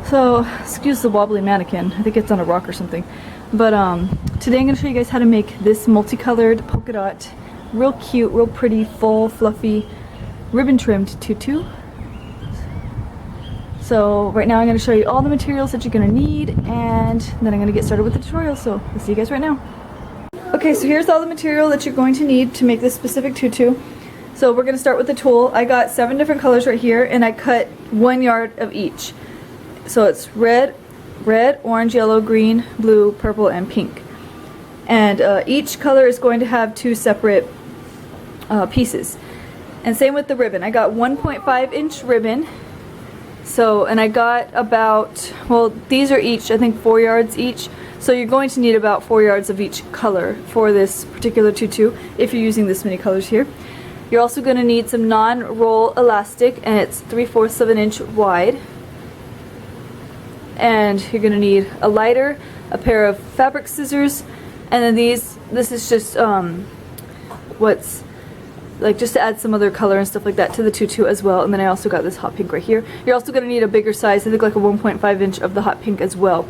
So, excuse the wobbly mannequin. I think it's on a rock or something. But today I'm going to show you guys how to make this multicolored polka dot, real cute, real pretty, full, fluffy, ribbon trimmed tutu. So right now I'm going to show you all the materials that you're going to need, and then I'm going to get started with the tutorial. So I'll see you guys right now. Okay, so here's all the material that you're going to need to make this specific tutu. So we're going to start with the tulle. I got 7 different colors right here, and I cut 1 yard of each. So it's red, orange, yellow, green, blue, purple, and pink. And each color is going to have 2 separate pieces. And same with the ribbon. I got 1.5 inch ribbon. So, and I got about, well, these are each, I think 4 yards each. So you're going to need about 4 yards of each color for this particular tutu if you're using this many colors here. You're also going to need some non-roll elastic, and it's 3/4 of an inch wide. And you're going to need a lighter, a pair of fabric scissors, and then this is just what's like just to add some other color and stuff like that to the tutu as well. And then I also got this hot pink right here. You're also going to need a bigger size, I think like a 1.5 inch of the hot pink as well,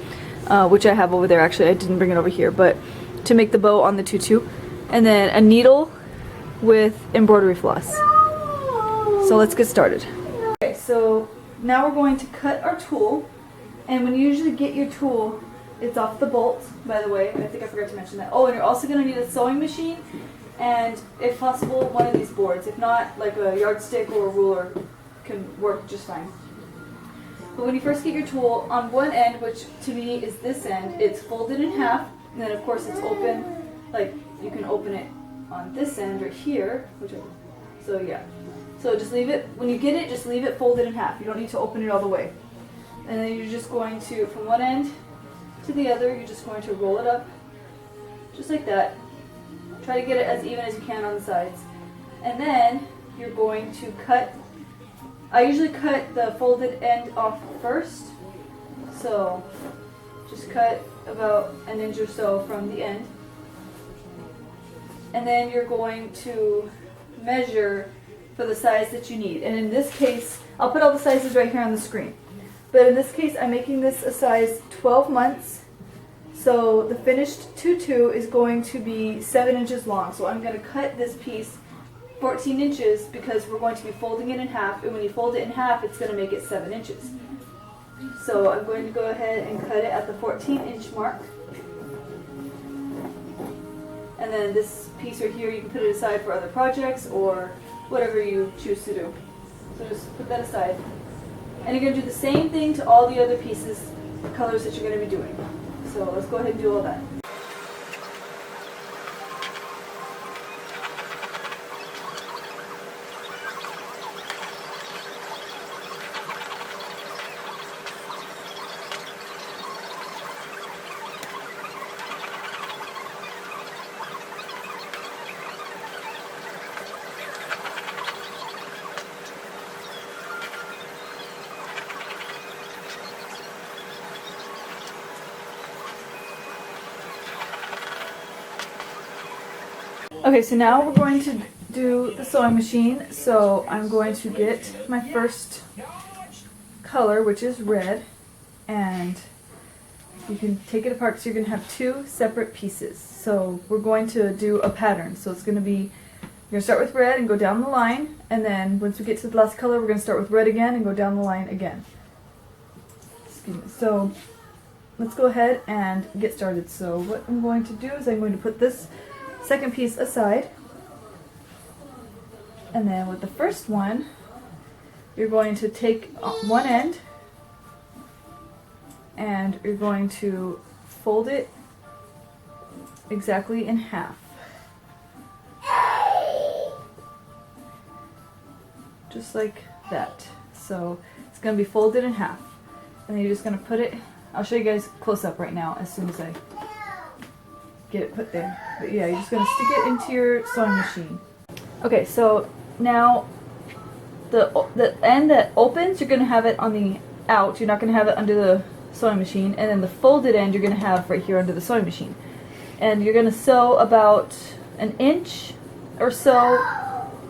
which I have over there. Actually, I didn't bring it over here, but to make the bow on the tutu. And then a needle with embroidery floss. So let's get started. Okay, so now we're going to cut our tulle. And when you usually get your tulle, it's off the bolt, by the way. I think I forgot to mention that. Oh, and you're also going to need a sewing machine, and if possible, one of these boards. If not, like a yardstick or a ruler can work just fine. But when you first get your tulle, on one end, which to me is this end, it's folded in half, and then of course it's open, like you can open it on this end right here, so yeah. So just leave it, when you get it, just leave it folded in half. You don't need to open it all the way. And then you're just going to, from one end to the other, you're just going to roll it up, just like that. Try to get it as even as you can on the sides. And then you're going to cut, I usually cut the folded end off first. So just cut about an inch or so from the end. And then you're going to measure for the size that you need. And in this case, I'll put all the sizes right here on the screen. But in this case, I'm making this a size 12 months. So the finished tutu is going to be 7 inches long. So I'm going to cut this piece 14 inches because we're going to be folding it in half. And when you fold it in half, it's going to make it 7 inches. So I'm going to go ahead and cut it at the 14-inch mark. And then this piece right here, you can put it aside for other projects or whatever you choose to do. So just put that aside. And you're going to do the same thing to all the other pieces, colors that you're going to be doing. So let's go ahead and do all that. Okay, so now we're going to do the sewing machine. So I'm going to get my first color, which is red, and you can take it apart because you're going to have 2 separate pieces. So we're going to do a pattern. So it's going to be, you're going to start with red and go down the line, and then once we get to the last color, we're going to start with red again and go down the line again. Excuse me. So let's go ahead and get started. So what I'm going to do is I'm going to put this second piece aside, and then with the first one you're going to take one end and you're going to fold it exactly in half, just like that. So it's going to be folded in half, and then you're just going to put it, I'll show you guys close up right now as soon as I get it put there. But yeah, you're just going to stick it into your sewing machine. Okay, so now the end that opens, you're going to have it on the out. You're not going to have it under the sewing machine. And then the folded end you're going to have right here under the sewing machine. And you're going to sew about an inch or so,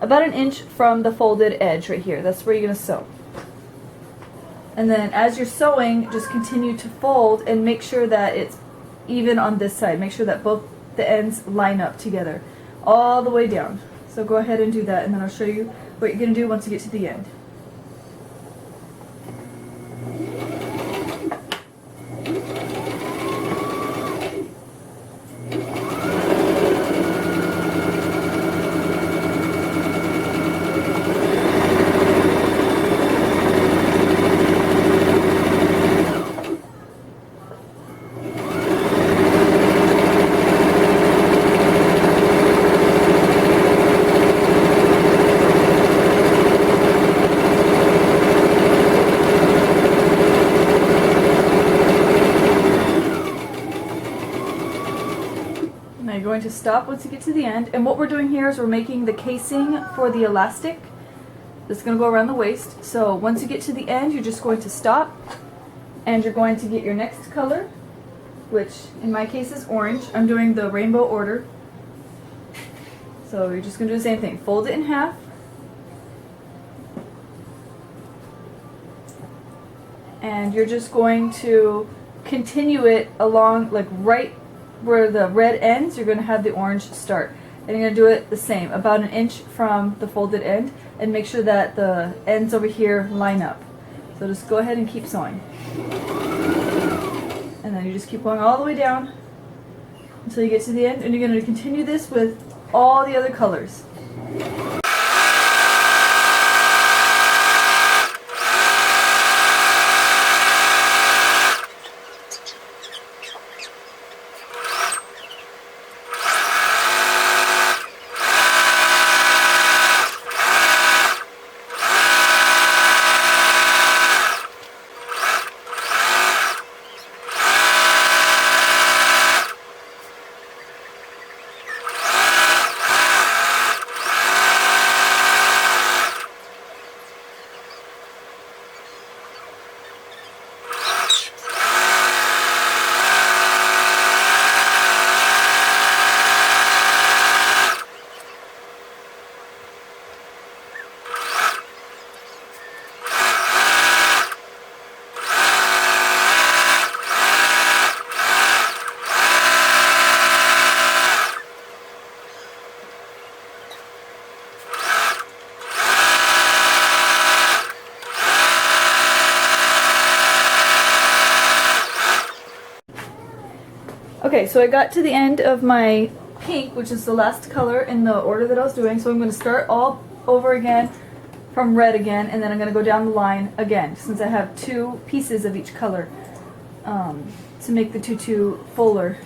about an inch from the folded edge right here. That's where you're going to sew. And then as you're sewing, just continue to fold and make sure that it's even on this side. Make sure that both the ends line up together all the way down. So go ahead and do that, and then I'll show you what you're going to do once you get to the end. Now you're going to stop once you get to the end, and what we're doing here is we're making the casing for the elastic that's going to go around the waist. So once you get to the end, you're just going to stop, and you're going to get your next color, which in my case is orange. I'm doing the rainbow order. So you're just going to do the same thing. Fold it in half, and you're just going to continue it along, like right where the red ends, you're going to have the orange start. And you're going to do it the same, about an inch from the folded end, and make sure that the ends over here line up. So just go ahead and keep sewing. And then you just keep going all the way down until you get to the end, and you're going to continue this with all the other colors. Okay, so I got to the end of my pink, which is the last color in the order that I was doing, so I'm going to start all over again from red again, and then I'm going to go down the line again, since I have two pieces of each color to make the tutu fuller.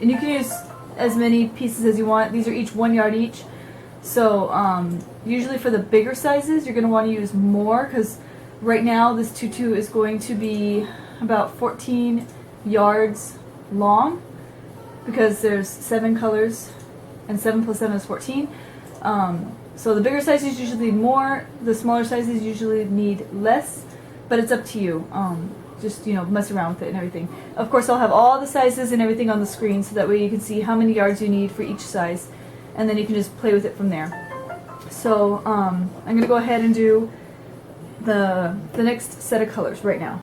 And you can use as many pieces as you want. These are each 1 yard each, so usually for the bigger sizes you're going to want to use more, because right now this tutu is going to be about 14 yards long, because there's 7 colors, and 7 plus 7 is 14. So the bigger sizes usually need more, the smaller sizes usually need less, but it's up to you. Just, you know, mess around with it and everything. Of course, I'll have all the sizes and everything on the screen, so that way you can see how many yards you need for each size, and then you can just play with it from there. So I'm going to go ahead and do the next set of colors right now.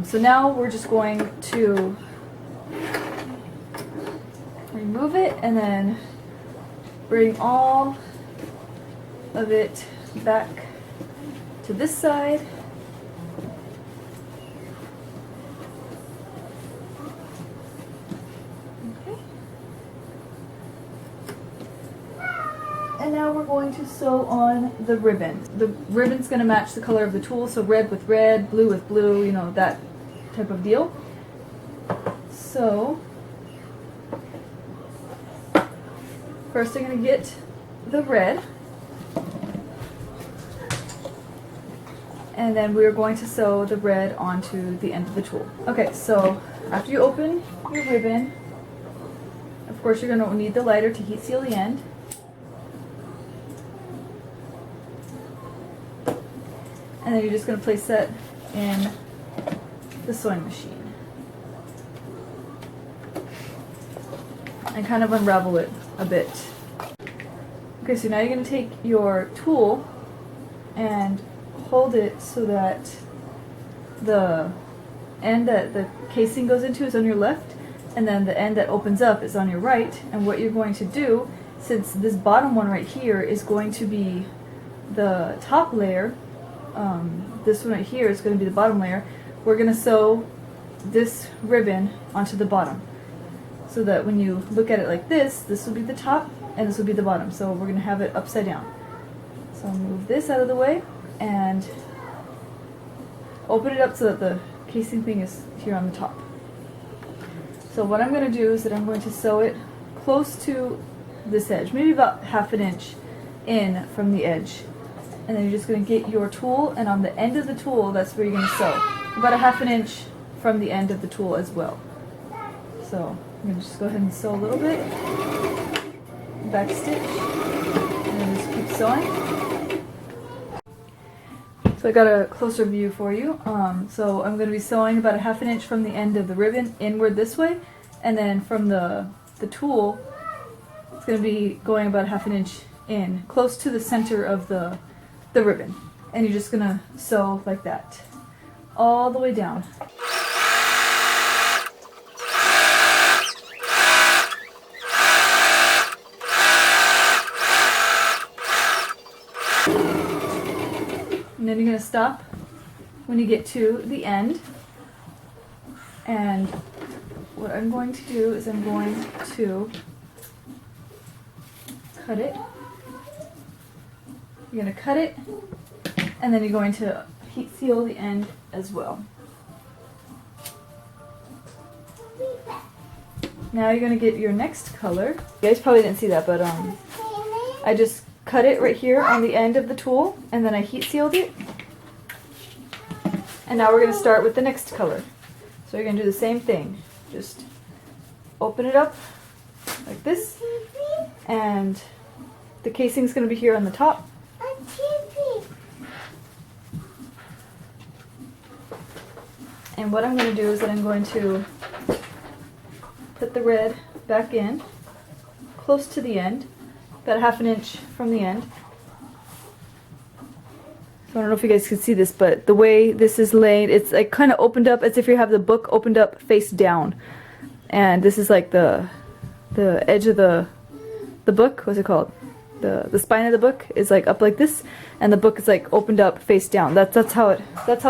So now we're just going to remove it and then bring all of it back to this side. Okay. And now we're going to sew on the ribbon. The ribbon's going to match the color of the tulle, so red with red, blue with blue, you know, that type of deal. So first I'm going to get the red, and then we're going to sew the red onto the end of the tulle. Okay, so after you open your ribbon, of course you're going to need the lighter to heat seal the end. And then you're just going to place that in the sewing machine. And kind of unravel it a bit. Okay, so now you're going to take your tool and hold it so that the end that the casing goes into is on your left, and then the end that opens up is on your right. And what you're going to do, since this bottom one right here is going to be the top layer, this one right here is going to be the bottom layer, we're going to sew this ribbon onto the bottom. So that when you look at it like this will be the top and this will be the bottom. So we're going to have it upside down. So I'll move this out of the way and open it up so that the casing thing is here on the top. So what I'm going to do is that I'm going to sew it close to this edge, maybe about 1/2 inch in from the edge. And then you're just going to get your tool, and on the end of the tool, that's where you're going to sew. About 1/2 inch from the end of the tool as well. So I'm going to just go ahead and sew a little bit, back stitch, and then just keep sewing. So I got a closer view for you. So I'm going to be sewing about 1/2 inch from the end of the ribbon inward this way, and then from the tool, it's going to be going about 1/2 inch in, close to the center of the ribbon. And you're just going to sew like that, all the way down. And then you're going to stop when you get to the end. And what I'm going to do is I'm going to cut it. You're going to cut it, and then you're going to heat seal the end as well. Now you're going to get your next color. You guys probably didn't see that, but I just cut it right here on the end of the tool, and then I heat sealed it. And now we're going to start with the next color. So you're going to do the same thing. Just open it up like this, and the casing is going to be here on the top. And what I'm going to do is that I'm going to put the red back in, close to the end, about 1/2 inch from the end. So I don't know if you guys can see this, but the way this is laid, it's like kind of opened up as if you have the book opened up face down. And this is like the edge of the book, what's it called? The spine of the book is like up like this, and the book is like opened up face down. That's how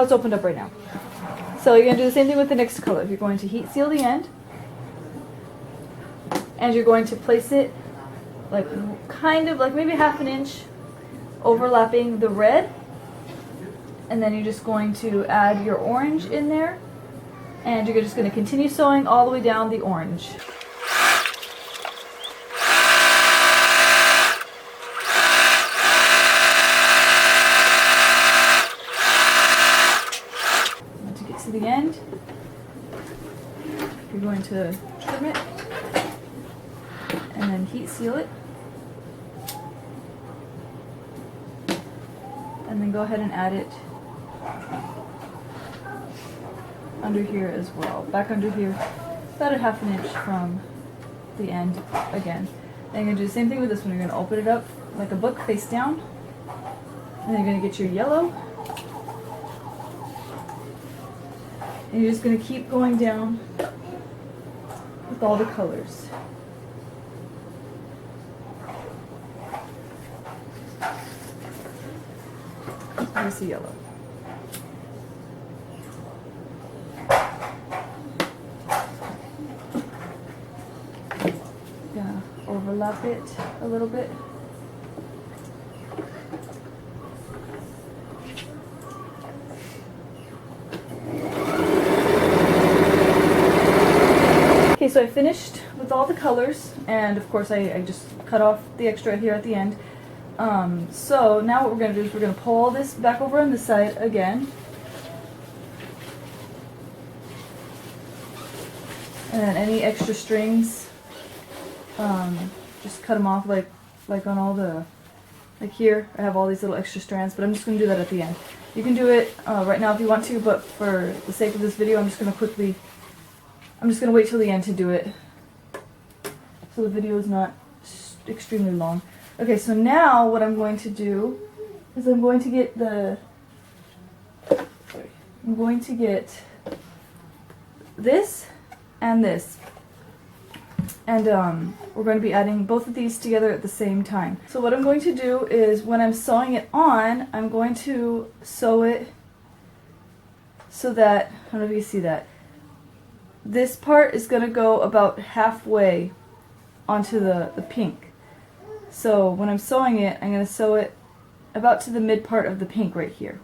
it's opened up right now. So you're going to do the same thing with the next color. You're going to heat seal the end, and you're going to place it like kind of like maybe 1/2 inch overlapping the red, and then you're just going to add your orange in there, and you're just going to continue sewing all the way down the orange. To get to the end, you're going to trim it and then heat seal it, and then go ahead and add it under here as well, back under here, about 1/2 inch from the end again. And you're going to do the same thing with this one. You're going to open it up like a book face down, and then you're going to get your yellow, and you're just going to keep going down with all the colors. Here's the yellow. Gonna overlap it a little bit. Okay, so I finished with all the colors, and of course I just cut off the extra here at the end. So now what we're going to do is we're going to pull this back over on this side again. And then any extra strings, just cut them off like on all the, like here, I have all these little extra strands, but I'm just going to do that at the end. You can do it right now if you want to, but for the sake of this video, I'm just going to wait till the end to do it, so the video is not extremely long. Okay, so now what I'm going to do is I'm going to get this and this. And we're going to be adding both of these together at the same time. So what I'm going to do is when I'm sewing it on, I'm going to sew it so that, I don't know if you see that, this part is going to go about halfway onto the pink. So when I'm sewing it, I'm going to sew it about to the mid part of the pink right here,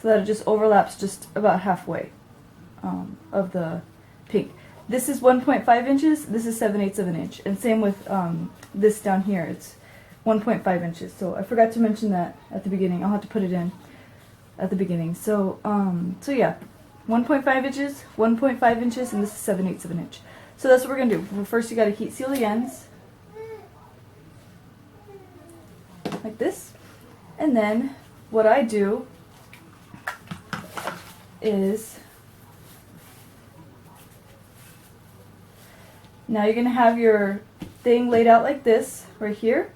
so that it just overlaps just about halfway of the pink. This is 1.5 inches, this is 7/8 of an inch, and same with this down here, it's 1.5 inches. So I forgot to mention that at the beginning. I'll have to put it in at the beginning. So so yeah, 1.5 inches, 1.5 inches, and this is 7/8 of an inch. So that's what we're gonna do. Well, first you gotta heat seal the ends, like this, and then what I do is, now you're going to have your thing laid out like this, right here,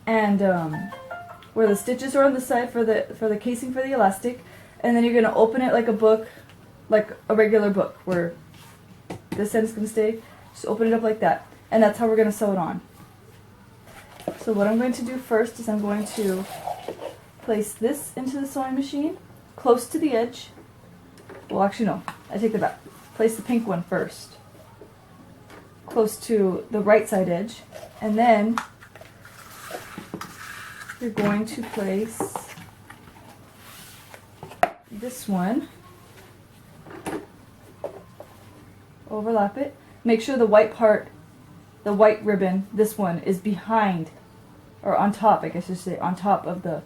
and where the stitches are on the side for the casing for the elastic, and then you're going to open it like a book, like a regular book, where this end's going to stay. Just open it up like that, and that's how we're going to sew it on. So what I'm going to do first is I'm going to place this into the sewing machine, close to the edge. Well, actually no, I take that back. Place the pink one first, close to the right side edge, and then you're going to place this one, overlap it, make sure the white part, the white ribbon, this one is behind, or on top, I guess I should say, on top of the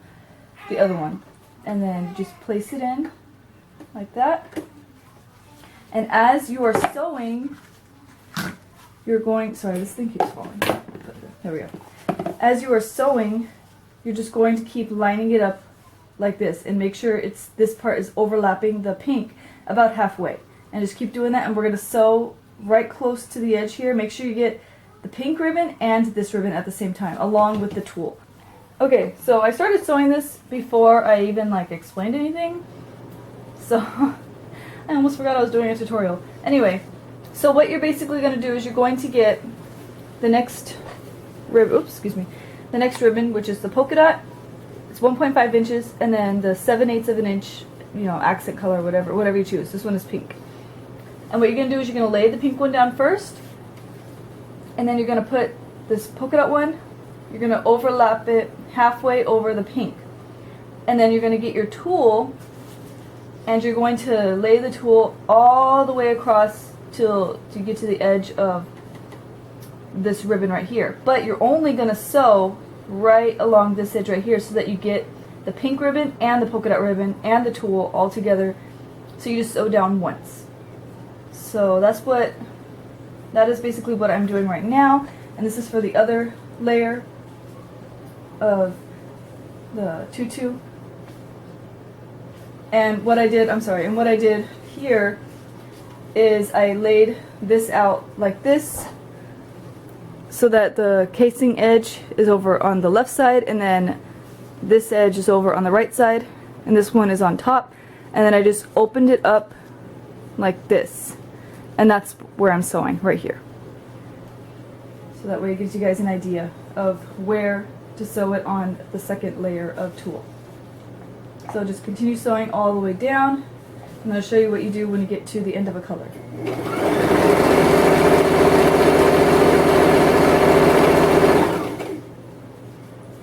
other one, and then just place it in like that. And as you are sewing, you're going, sorry, this thing keeps falling. There we go. As you are sewing, you're just going to keep lining it up like this, and make sure this part is overlapping the pink about halfway. And just keep doing that, and we're going to sew right close to the edge here. Make sure you get the pink ribbon and this ribbon at the same time, along with the tulle. Okay, so I started sewing this before I even explained anything. So I almost forgot I was doing a tutorial. Anyway, so what you're basically going to do is you're going to get the next ribbon, the next ribbon, which is the polka dot. It's 1.5 inches, and then the 7/8 of an inch, accent color, whatever you choose. This one is pink. And what you're going to do is you're going to lay the pink one down first, and then you're going to put this polka dot one, you're going to overlap it halfway over the pink. And then you're going to get your tulle, and you're going to lay the tulle all the way across till you get to the edge of this ribbon right here. But you're only going to sew right along this edge right here, so that you get the pink ribbon and the polka dot ribbon and the tulle all together. So you just sew down once. So that is basically what I'm doing right now, and this is for the other layer of the tutu. And what I did here is I laid this out like this, so that the casing edge is over on the left side, and then this edge is over on the right side, and this one is on top, and then I just opened it up like this, and that's where I'm sewing, right here. So that way it gives you guys an idea of where to sew it on the second layer of tulle. So just continue sewing all the way down. I'm going to show you what you do when you get to the end of a color.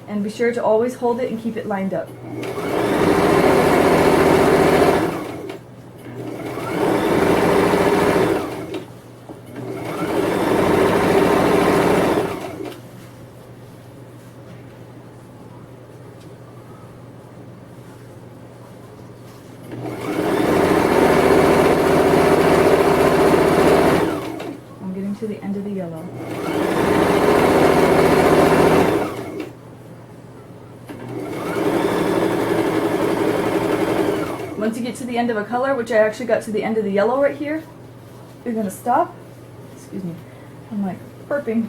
And be sure to always hold it and keep it lined up. To the end of the yellow. get to the end of a color, which I actually got to the end of the yellow right here, you're going to stop. Excuse me, I'm like burping.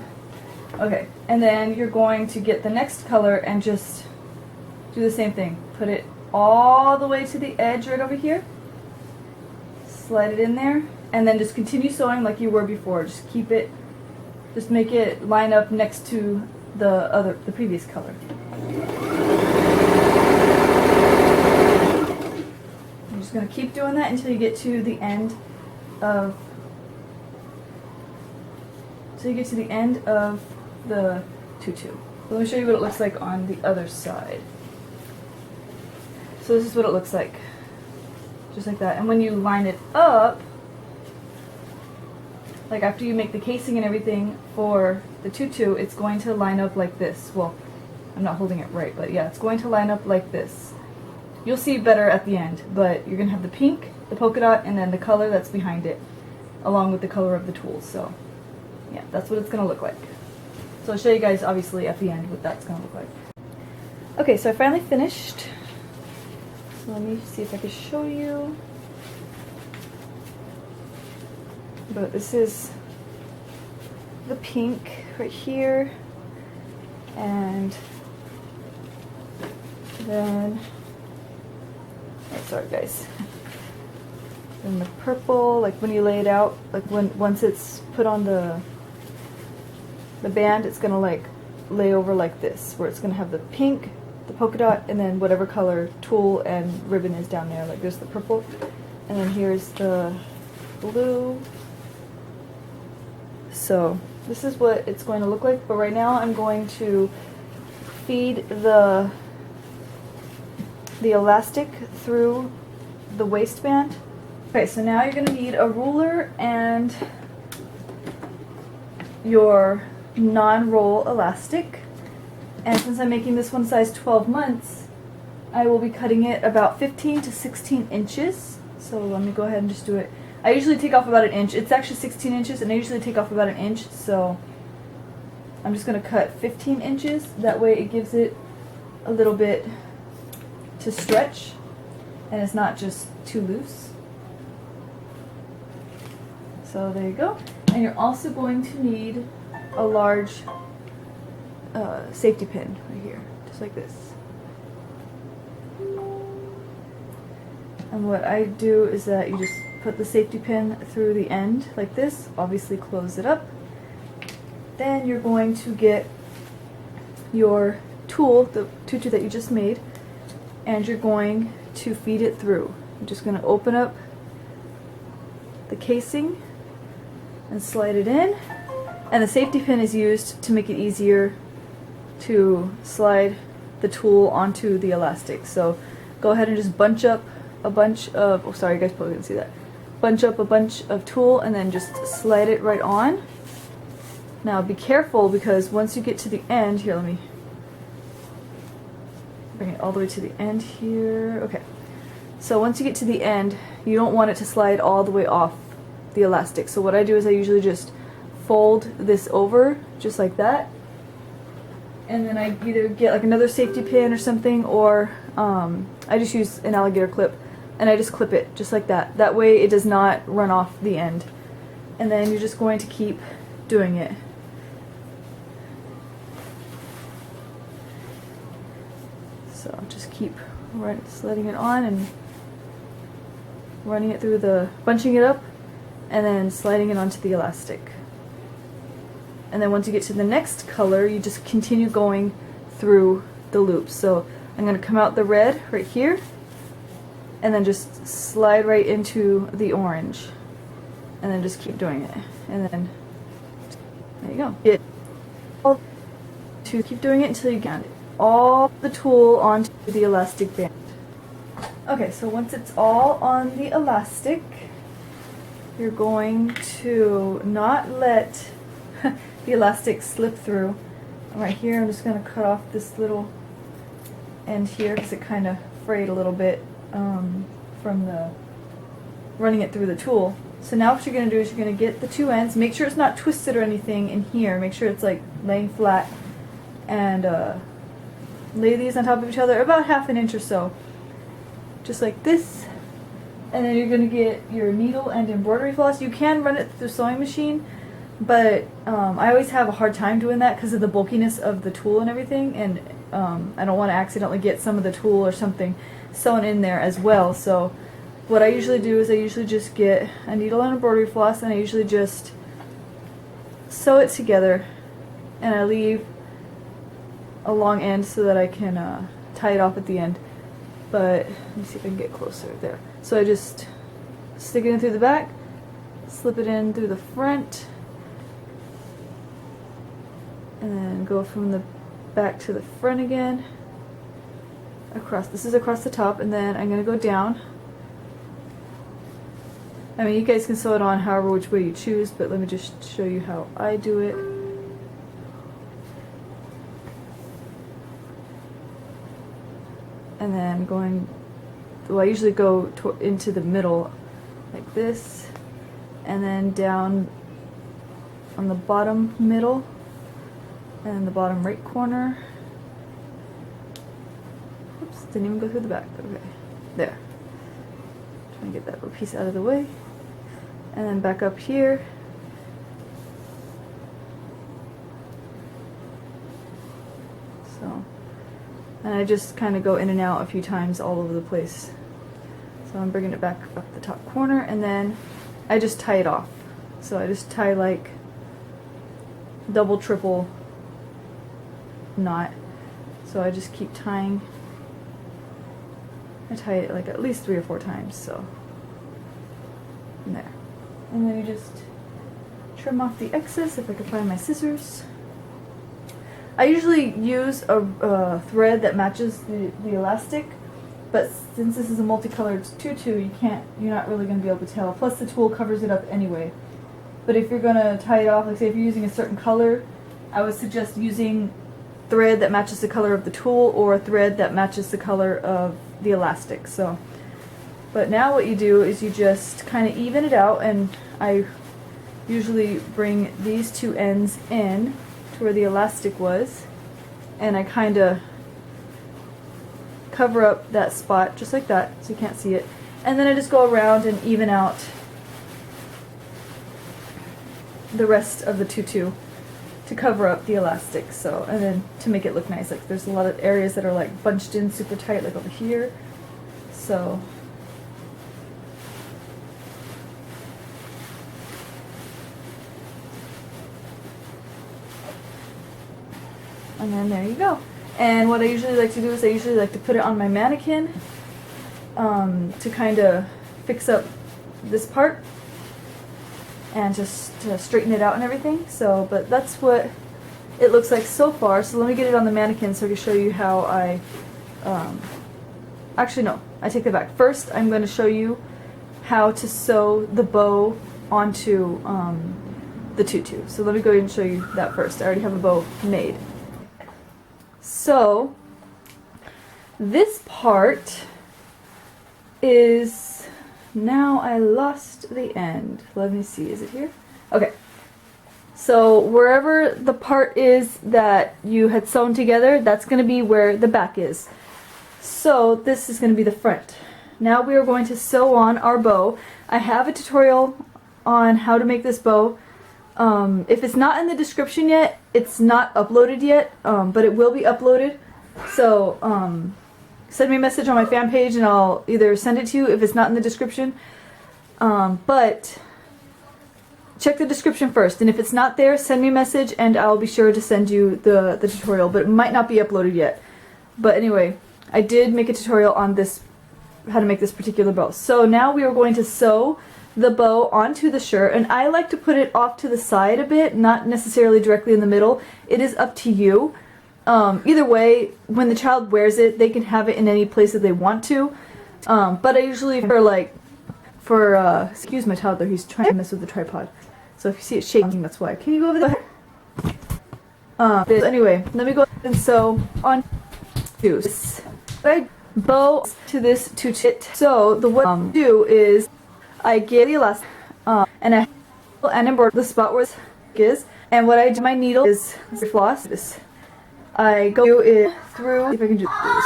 Okay, and then you're going to get the next color and just do the same thing. Put it all the way to the edge right over here. Slide it in there, and then just continue sewing like you were before. Just keep it, just make it line up next to the previous color. I'm just going to keep doing that until you get to the end of the tutu. So let me show you what it looks like on the other side. So this is what it looks like, just like that. And when you line it up, like after you make the casing and everything for the tutu, it's going to line up like this. Well, I'm not holding it right, but yeah, it's going to line up like this. You'll see better at the end, but you're going to have the pink, the polka dot, and then the color that's behind it, along with the color of the tools. So yeah, that's what it's going to look like. So I'll show you guys obviously at the end what that's going to look like. Okay, so I finally finished. So let me see if I can show you. But this is the pink right here, and then, oh, sorry guys. Then the purple, like when you lay it out, like once it's put on the band, it's gonna like lay over like this, where it's gonna have the pink, the polka dot, and then whatever color tool and ribbon is down there. Like there's the purple, and then here's the blue. So this is what it's going to look like, but right now I'm going to feed the elastic through the waistband. Okay, so now you're going to need a ruler and your non-roll elastic. And since I'm making this one size 12 months, I will be cutting it about 15 to 16 inches. So let me go ahead and just do it. I usually take off about an inch. It's actually 16 inches, and I usually take off about an inch, so I'm just going to cut 15 inches. That way it gives it a little bit to stretch, and it's not just too loose. So there you go. And you're also going to need a large safety pin right here, just like this. And what I do is that you just put the safety pin through the end like this, obviously close it up. Then you're going to get your tool, the tutu that you just made, and you're going to feed it through. You're just going to open up the casing and slide it in, and the safety pin is used to make it easier to slide the tool onto the elastic. So go ahead and just bunch up a bunch of, oh sorry, you guys probably didn't see that. Bunch up a bunch of tulle and then just slide it right on. Now be careful, because once you get to the end, here let me bring it all the way to the end here. Okay, so once you get to the end, you don't want it to slide all the way off the elastic. So what I do is I usually just fold this over just like that, and then I either get like another safety pin or something, or I just use an alligator clip and I just clip it just like that. That way it does not run off the end. And then you're just going to keep doing it. So just keep sliding it on and running it through the, bunching it up, and then sliding it onto the elastic. And then once you get to the next color, you just continue going through the loops. So I'm going to come out the red right here, and then just slide right into the orange, and then just keep doing it, and then there you go. To keep doing it until you get all the tulle onto the elastic band. Okay, so once it's all on the elastic, you're going to not let the elastic slip through. Right here, I'm just going to cut off this little end here because it kind of frayed a little bit from the running it through the tool. So now what you're going to do is you're going to get the two ends, make sure it's not twisted or anything in here, make sure it's like laying flat, and lay these on top of each other about half an inch or so, just like this, And then you're going to get your needle and embroidery floss. You can run it through the sewing machine, but I always have a hard time doing that because of the bulkiness of the tulle and everything, and I don't want to accidentally get some of the tulle or something sewn in there as well. So what I usually do is I usually just get a needle and embroidery floss, and I usually just sew it together, and I leave a long end so that I can tie it off at the end. But let me see if I can get closer there. So I just stick it in through the back, slip it in through the front, and then go from the back to the front again. Across. This is across the top, and then I'm going to go down. I mean, you guys can sew it on however which way you choose, but let me just show you how I do it. And then going, well, I usually go into the middle like this, and then down on the bottom middle and the bottom right corner. Oops, didn't even go through the back. Okay, there. Trying to get that little piece out of the way. And then back up here. So, and I just kind of go in and out a few times all over the place. So I'm bringing it back up the top corner, and then I just tie it off. So I just tie like double, triple knot. So I just keep tying. I tie it like at least 3 or 4 times, so and there. And then you just trim off the excess if I can find my scissors. I usually use a thread that matches the elastic, but since this is a multicolored tutu, you're not really going to be able to tell. Plus the tulle covers it up anyway. But if you're going to tie it off, like say if you're using a certain color, I would suggest using thread that matches the color of the tulle or a thread that matches the color of the elastic. So, but now what you do is you just kind of even it out, and I usually bring these 2 ends in to where the elastic was, and I kind of cover up that spot just like that so you can't see it, and then I just go around and even out the rest of the tutu to cover up the elastic. So, and then to make it look nice, like there's a lot of areas that are like bunched in super tight, like over here. So and then there you go. And what I usually like to do is I usually like to put it on my mannequin to kind of fix up this part and just to straighten it out and everything. So, but that's what it looks like so far. So let me get it on the mannequin so I can show you how I, actually no, I take that back. First I'm going to show you how to sew the bow onto the tutu. So let me go ahead and show you that first. I already have a bow made. So this part is, now I lost the end. Let me see, is it here? Okay. So wherever the part is that you had sewn together, that's going to be where the back is. So this is going to be the front. Now we are going to sew on our bow. I have a tutorial on how to make this bow. If it's not in the description yet, it's not uploaded yet, but it will be uploaded. So send me a message on my fan page and I'll either send it to you if it's not in the description. But check the description first, and if it's not there, send me a message and I'll be sure to send you the tutorial, but it might not be uploaded yet. But anyway, I did make a tutorial on this, how to make this particular bow. So now we are going to sew the bow onto the shirt, and I like to put it off to the side a bit, not necessarily directly in the middle. It is up to you. Either way, when the child wears it, they can have it in any place that they want to. But I usually, excuse my toddler, he's trying to mess with the tripod. So if you see it shaking, that's why. Can you go over there? Anyway, let me go ahead and sew on this bow to this tutu. So what I do is I get the elastic and I embroider the spot where it is. And what I do, my needle is floss. I go it through. See if I can do this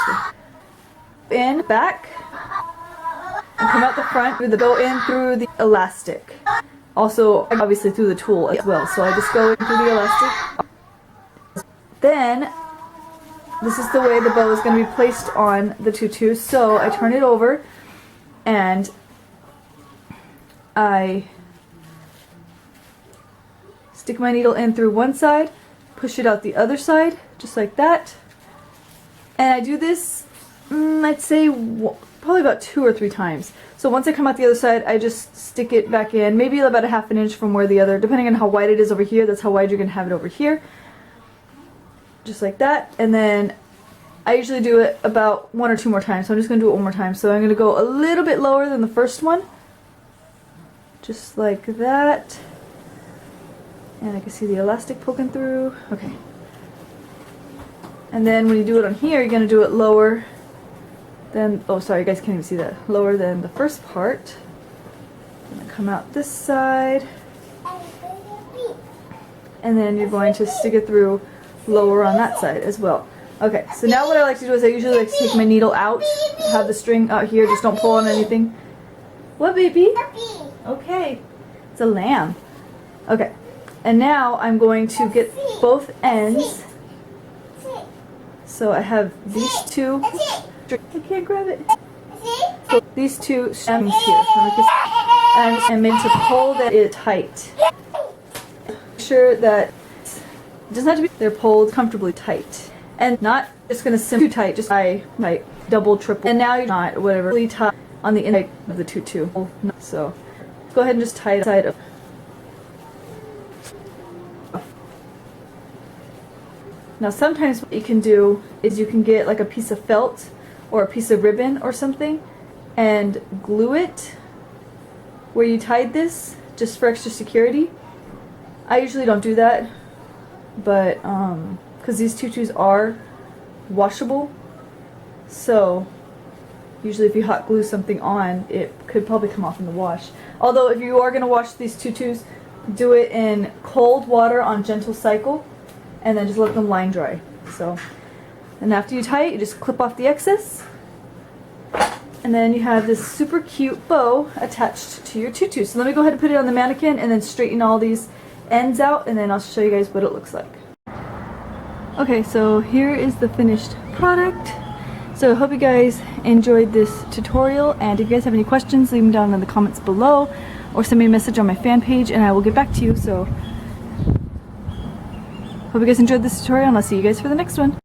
way. In, back, and come out the front, go in through the elastic. Also, obviously through the tulle as well. So I just go in through the elastic. Then, this is the way the bow is going to be placed on the tutu. So I turn it over and I stick my needle in through one side, push it out the other side, just like that. And I do this, I'd say probably about 2 or 3 times. So once I come out the other side, I just stick it back in, maybe about a ½ an inch from where the other, depending on how wide it is over here, that's how wide you're going to have it over here. Just like that. And then I usually do it about 1 or 2 more times, so I'm just going to do it one more time. So I'm going to go a little bit lower than the first one. Just like that. And I can see the elastic poking through. Okay. And then when you do it on here, you're going to do it lower than, oh sorry, you guys can't even see that. Lower than the first part. Gonna come out this side. And then you're going to stick it through lower on that side as well. Okay, so now what I like to do is I usually like to take my needle out, have the string out here, just don't pull on anything. What, baby? Okay, it's a lamb. Okay, and now I'm going to get both ends. So I have these two. I can't grab it. So these two stems here. And I'm meant to pull that it tight. Make sure that it doesn't have to be, they're pulled comfortably tight. And not just going to simply too tight, just like double, triple. And now you're not, whatever, really tight on the inside of the tutu. So go ahead and just tie it side up. Now sometimes what you can do is you can get like a piece of felt or a piece of ribbon or something and glue it where you tied this just for extra security. I usually don't do that, but because these tutus are washable, so usually if you hot glue something on, it could probably come off in the wash. Although if you are going to wash these tutus, do it in cold water on gentle cycle and then just let them line dry. So, and after you tie it, you just clip off the excess, and then you have this super cute bow attached to your tutu. So let me go ahead and put it on the mannequin and then straighten all these ends out, and then I'll show you guys what it looks like. Okay, so here is the finished product. So I hope you guys enjoyed this tutorial, and if you guys have any questions, leave them down in the comments below or send me a message on my fan page and I will get back to you. So hope you guys enjoyed this tutorial, and I'll see you guys for the next one.